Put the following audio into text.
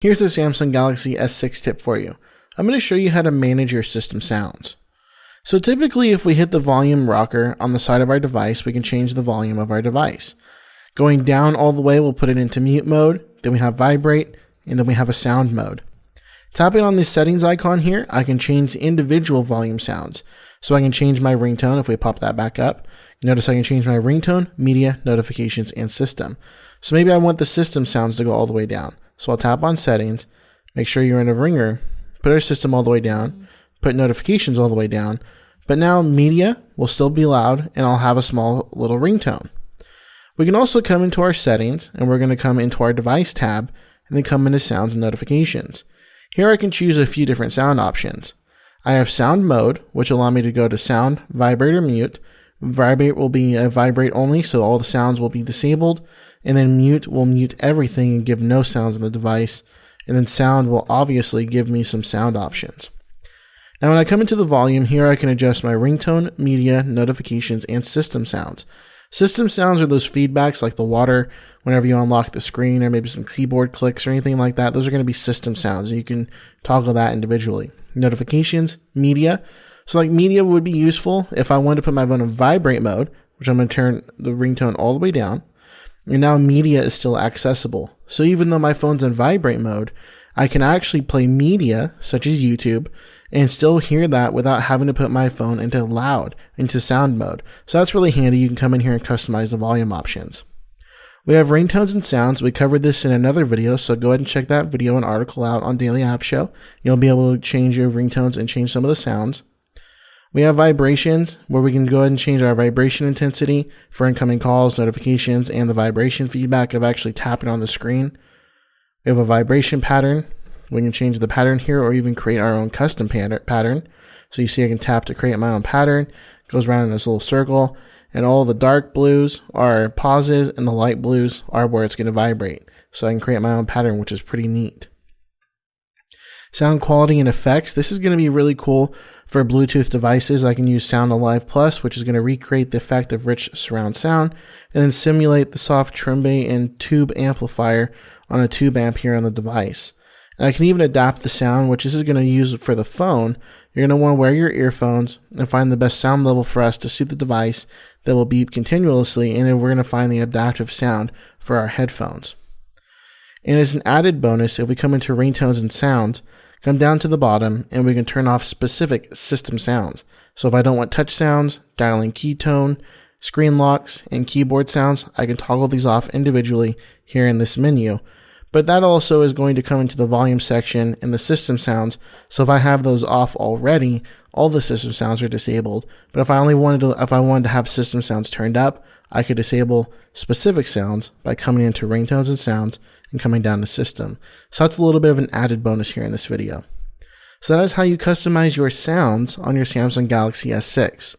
Here's the Samsung Galaxy S6 tip for you. I'm going to show you how to manage your system sounds. So typically if we hit the volume rocker on the side of our device, we can change the volume of our device. Going down all the way, we'll put it into mute mode, then we have vibrate, and then we have a sound mode. Tapping on this settings icon here, I can change the individual volume sounds. So I can change my ringtone if we pop that back up. Notice I can change my ringtone, media, notifications, and system. So maybe I want the system sounds to go all the way down. So I'll tap on settings, make sure you're in a ringer, put our system all the way down, put notifications all the way down, but now media will still be loud and I'll have a small little ringtone. We can also come into our settings and we're going to come into our device tab and then come into sounds and notifications. Here I can choose a few different sound options. I have sound mode, which allow me to go to sound, vibrate, or mute. Vibrate will be a vibrate only, so all the sounds will be disabled. And then mute will mute everything and give no sounds on the device. And then sound will obviously give me some sound options. Now when I come into the volume, here I can adjust my ringtone, media, notifications, and system sounds. System sounds are those feedbacks like the water whenever you unlock the screen, or maybe some keyboard clicks or anything like that. Those are going to be system sounds. You can toggle that individually. Notifications, media. So like media would be useful if I wanted to put my phone in vibrate mode, which I'm going to turn the ringtone all the way down. And now media is still accessible. So even though my phone's in vibrate mode, I can actually play media such as YouTube and still hear that without having to put my phone into sound mode. So that's really handy. You can come in here and customize the volume options. We have ringtones and sounds. We covered this in another video, so go ahead and check that video and article out on Daily App Show. You'll be able to change your ringtones and change some of the sounds. We have vibrations, where we can go ahead and change our vibration intensity for incoming calls, notifications, and the vibration feedback of actually tapping on the screen. We have a vibration pattern. We can change the pattern here or even create our own custom pattern. So you see I can tap to create my own pattern. It goes around in this little circle. And all the dark blues are pauses and the light blues are where it's going to vibrate. So I can create my own pattern, which is pretty neat. Sound quality and effects. This is going to be really cool for Bluetooth devices. I can use Sound Alive Plus, which is going to recreate the effect of rich surround sound and then simulate the soft Trembe and tube amplifier on a tube amp here on the device. And I can even adapt the sound, which this is going to use for the phone. You're going to want to wear your earphones and find the best sound level for us to suit the device that will beep continuously, and then we're going to find the adaptive sound for our headphones. And as an added bonus, if we come into ringtones and sounds, come down to the bottom and we can turn off specific system sounds. So if I don't want touch sounds, dialing key tone, screen locks, and keyboard sounds, I can toggle these off individually here in this menu. But that also is going to come into the volume section and the system sounds. So if I have those off already, all the system sounds are disabled. But if I wanted to have system sounds turned up, I could disable specific sounds by coming into ringtones and sounds and coming down to system. So that's a little bit of an added bonus here in this video. So that is how you customize your sounds on your Samsung Galaxy S6.